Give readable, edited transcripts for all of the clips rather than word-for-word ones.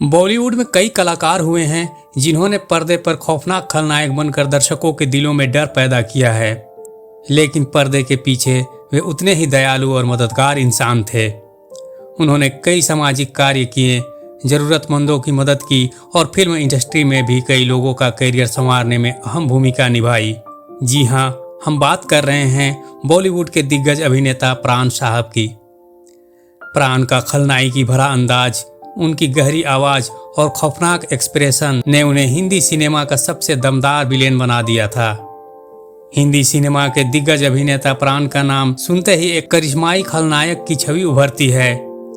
बॉलीवुड में कई कलाकार हुए हैं जिन्होंने पर्दे पर खौफनाक खलनायक बनकर दर्शकों के दिलों में डर पैदा किया है, लेकिन पर्दे के पीछे वे उतने ही दयालु और मददगार इंसान थे। उन्होंने कई सामाजिक कार्य किए, जरूरतमंदों की मदद की और फिल्म इंडस्ट्री में भी कई लोगों का करियर संवारने में अहम भूमिका निभाई। जी हाँ, हम बात कर रहे हैं बॉलीवुड के दिग्गज अभिनेता प्राण साहब की। प्राण का खलनायकी भरा अंदाज, उनकी गहरी आवाज और खौफनाक एक्सप्रेशन ने उन्हें हिंदी सिनेमा का सबसे दमदार विलेन बना दिया था। हिंदी सिनेमा के दिग्गज अभिनेता प्राण का नाम सुनते ही एक करिश्माई खलनायक की छवि उभरती है,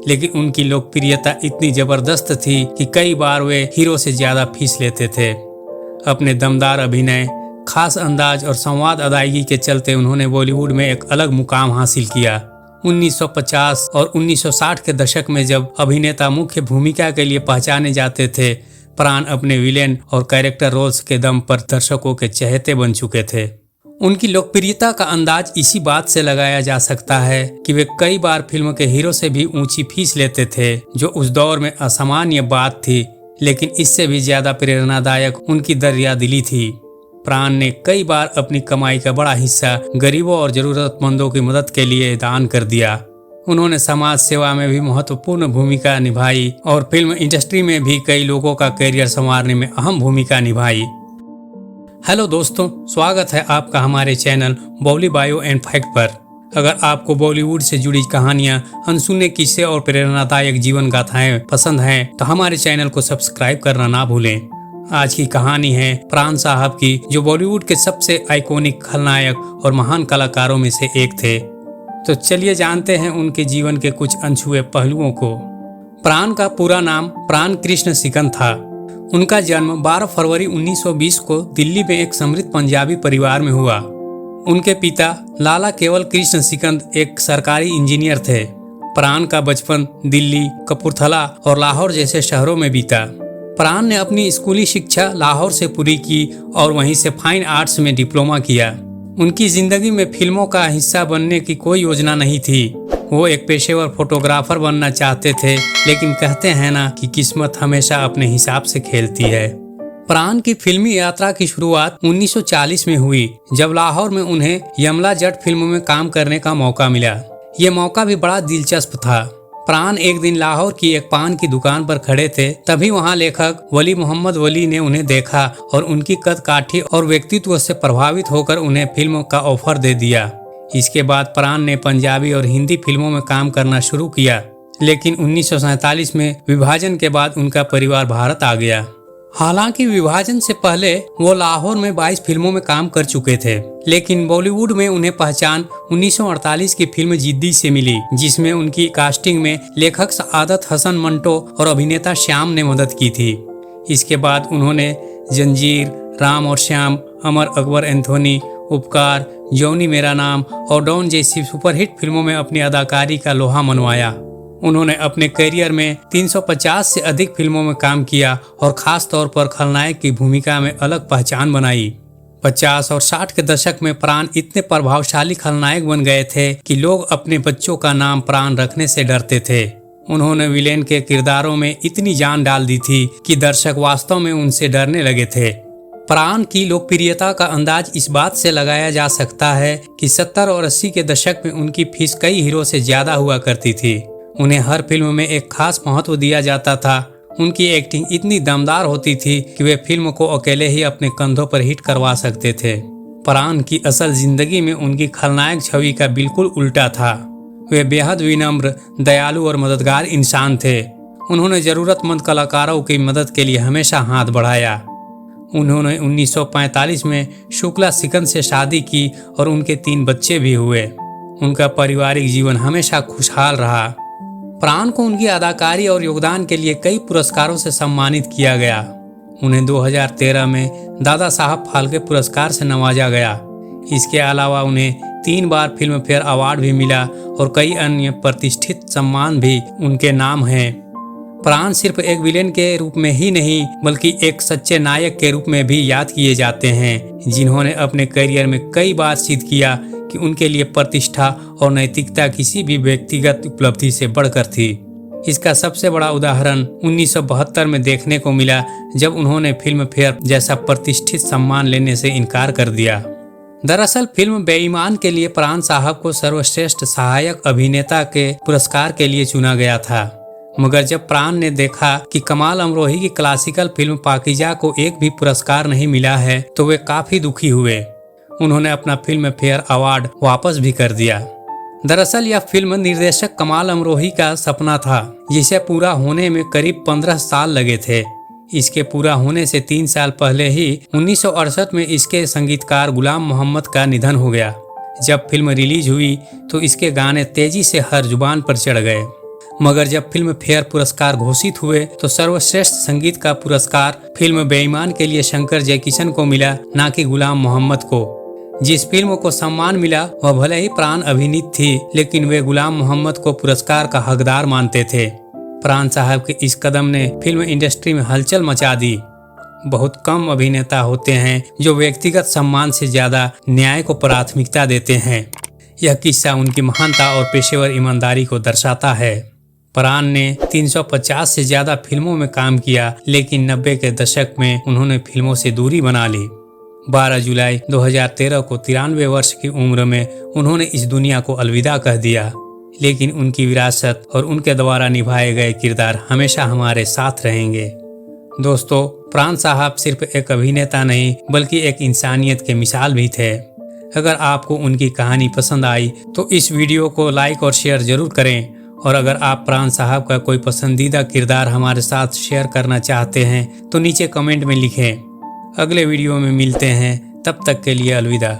लेकिन उनकी लोकप्रियता इतनी जबरदस्त थी कि कई बार वे हीरो से ज्यादा फीस लेते थे। अपने दमदार अभिनय, खास अंदाज और संवाद अदायगी के चलते उन्होंने बॉलीवुड में एक अलग मुकाम हासिल किया। 1950 और 1960 के दशक में जब अभिनेता मुख्य भूमिका के लिए पहचाने जाते थे, प्राण अपने विलेन और कैरेक्टर रोल्स के दम पर दर्शकों के चहेते बन चुके थे। उनकी लोकप्रियता का अंदाज इसी बात से लगाया जा सकता है कि वे कई बार फिल्म के हीरो से भी ऊंची फीस लेते थे, जो उस दौर में असामान्य बात थी, लेकिन इससे भी ज्यादा प्रेरणादायक उनकी दरियादिली थी। प्राण ने कई बार अपनी कमाई का बड़ा हिस्सा गरीबों और जरूरतमंदों की मदद के लिए दान कर दिया। उन्होंने समाज सेवा में भी महत्वपूर्ण भूमिका निभाई और फिल्म इंडस्ट्री में भी कई लोगों का करियर संवारने में अहम भूमिका निभाई। हेलो दोस्तों, स्वागत है आपका हमारे channel Bolly Bio and Fact पर। अगर आपको बॉलीवुड से जुड़ी कहानियां, अनसुने किस्से और प्रेरणादायक जीवन गाथाएं पसंद हैं तो हमारे चैनल को सब्सक्राइब करना ना भूलें। आज की कहानी है प्राण साहब की, जो बॉलीवुड के सबसे आइकॉनिक खलनायक और महान कलाकारों में से एक थे। तो चलिए जानते हैं उनके जीवन के कुछ अनछुए पहलुओं को। प्राण का पूरा नाम प्राण कृष्ण सिकंद था। उनका जन्म 12 फरवरी 1920 को दिल्ली में एक समृद्ध पंजाबी परिवार में हुआ। उनके पिता लाला केवल कृष्ण सिकंद एक सरकारी इंजीनियर थे। प्राण का बचपन दिल्ली, कपूरथला और लाहौर जैसे शहरों में बीता। प्राण ने अपनी स्कूली शिक्षा लाहौर से पूरी की और वहीं से फाइन आर्ट्स में डिप्लोमा किया। उनकी जिंदगी में फिल्मों का हिस्सा बनने की कोई योजना नहीं थी। वो एक पेशेवर फोटोग्राफर बनना चाहते थे, लेकिन कहते हैं ना कि किस्मत हमेशा अपने हिसाब से खेलती है। प्राण की फिल्मी यात्रा की शुरुआत 1940 में हुई, जब लाहौर में उन्हें यमला जट फिल्म में काम करने का मौका मिला। ये मौका भी बड़ा दिलचस्प था। प्राण एक दिन लाहौर की एक पान की दुकान पर खड़े थे, तभी वहां लेखक वली मोहम्मद वली ने उन्हें देखा और उनकी कद काठी और व्यक्तित्व से प्रभावित होकर उन्हें फिल्म का ऑफर दे दिया। इसके बाद प्राण ने पंजाबी और हिंदी फिल्मों में काम करना शुरू किया, लेकिन 1947 में विभाजन के बाद उनका परिवार भारत आ गया। हालांकि विभाजन से पहले वो लाहौर में 22 फिल्मों में काम कर चुके थे, लेकिन बॉलीवुड में उन्हें पहचान 1948 की फिल्म जिद्दी से मिली, जिसमें उनकी कास्टिंग में लेखक सआदत हसन मंटो और अभिनेता श्याम ने मदद की थी। इसके बाद उन्होंने जंजीर, राम और श्याम, अमर अकबर एंथोनी, उपकार, जौनी मेरा नाम और डॉन जैसी सुपरहिट फिल्मों में अपनी अदाकारी का लोहा मनवाया। उन्होंने अपने करियर में 350 से अधिक फिल्मों में काम किया और खास तौर पर खलनायक की भूमिका में अलग पहचान बनाई। 50 और 60 के दशक में प्राण इतने प्रभावशाली खलनायक बन गए थे कि लोग अपने बच्चों का नाम प्राण रखने से डरते थे। उन्होंने विलेन के किरदारों में इतनी जान डाल दी थी कि दर्शक वास्तव में उनसे डरने लगे थे। प्राण की लोकप्रियता का अंदाज इस बात से लगाया जा सकता है कि 70 और 80 के दशक में उनकी फीस कई हीरो से ज्यादा हुआ करती थी। उन्हें हर फिल्म में एक खास महत्व दिया जाता था। उनकी एक्टिंग इतनी दमदार होती थी कि वे फिल्म को अकेले ही अपने कंधों पर हिट करवा सकते थे। प्राण की असल जिंदगी में उनकी खलनायक छवि का बिल्कुल उल्टा था। वे बेहद विनम्र, दयालु और मददगार इंसान थे। उन्होंने जरूरतमंद कलाकारों की मदद के लिए हमेशा हाथ बढ़ाया। उन्होंने 1945 में शुक्ला सिकंद से शादी की और उनके 3 बच्चे भी हुए। उनका पारिवारिक जीवन हमेशा खुशहाल रहा। प्राण को उनकी अदाकारी और योगदान के लिए कई पुरस्कारों से सम्मानित किया गया। उन्हें 2013 में दादा साहब फाल्के पुरस्कार से नवाजा गया। इसके अलावा उन्हें 3 बार फिल्म फेयर अवार्ड भी मिला और कई अन्य प्रतिष्ठित सम्मान भी उनके नाम हैं। प्राण सिर्फ एक विलेन के रूप में ही नहीं, बल्कि एक सच्चे नायक के रूप में भी याद किए जाते हैं, जिन्होंने अपने करियर में कई बार सिद्ध किया कि उनके लिए प्रतिष्ठा और नैतिकता किसी भी व्यक्तिगत उपलब्धि से बढ़कर थी। इसका सबसे बड़ा उदाहरण 1972 में देखने को मिला, जब उन्होंने फिल्म फेयर जैसा प्रतिष्ठित सम्मान लेने से इनकार कर दिया। दरअसल फिल्म बेईमान के लिए प्राण साहब को सर्वश्रेष्ठ सहायक अभिनेता के पुरस्कार के लिए चुना गया था, मगर जब प्राण ने देखा कि कमाल अमरोही की क्लासिकल फिल्म पाकीज़ा को एक भी पुरस्कार नहीं मिला है, तो वे काफी दुखी हुए। उन्होंने अपना फिल्म फेयर अवार्ड वापस भी कर दिया। दरअसल यह फिल्म निर्देशक कमाल अमरोही का सपना था, जिसे पूरा होने में करीब 15 साल लगे थे। इसके पूरा होने से 3 साल पहले ही 1968 में इसके संगीतकार गुलाम मोहम्मद का निधन हो गया। जब फिल्म रिलीज हुई तो इसके गाने तेजी से हर जुबान पर चढ़ गए, मगर जब फिल्म फेयर पुरस्कार घोषित हुए तो सर्वश्रेष्ठ संगीत का पुरस्कार फिल्म बेईमान के लिए शंकर जयकिशन को मिला, न कि गुलाम मोहम्मद को। जिस फिल्म को सम्मान मिला वह भले ही प्राण अभिनीत थी, लेकिन वे गुलाम मोहम्मद को पुरस्कार का हकदार मानते थे। प्राण साहब के इस कदम ने फिल्म इंडस्ट्री में हलचल मचा दी। बहुत कम अभिनेता होते हैं जो व्यक्तिगत सम्मान से ज्यादा न्याय को प्राथमिकता देते हैं। यह किस्सा उनकी महानता और पेशेवर ईमानदारी को दर्शाता है। प्राण ने 350 से ज्यादा फिल्मों में काम किया, लेकिन 90 के दशक में उन्होंने फिल्मों से दूरी बना ली। 12 जुलाई 2013 को 93 वर्ष की उम्र में उन्होंने इस दुनिया को अलविदा कह दिया, लेकिन उनकी विरासत और उनके द्वारा निभाए गए किरदार हमेशा हमारे साथ रहेंगे। दोस्तों, प्राण साहब सिर्फ एक अभिनेता नहीं बल्कि एक इंसानियत के मिसाल भी थे। अगर आपको उनकी कहानी पसंद आई तो इस वीडियो को लाइक और शेयर जरूर करें, और अगर आप प्राण साहब का कोई पसंदीदा किरदार हमारे साथ शेयर करना चाहते हैं तो नीचे कमेंट में लिखें। अगले वीडियो में मिलते हैं, तब तक के लिए अलविदा।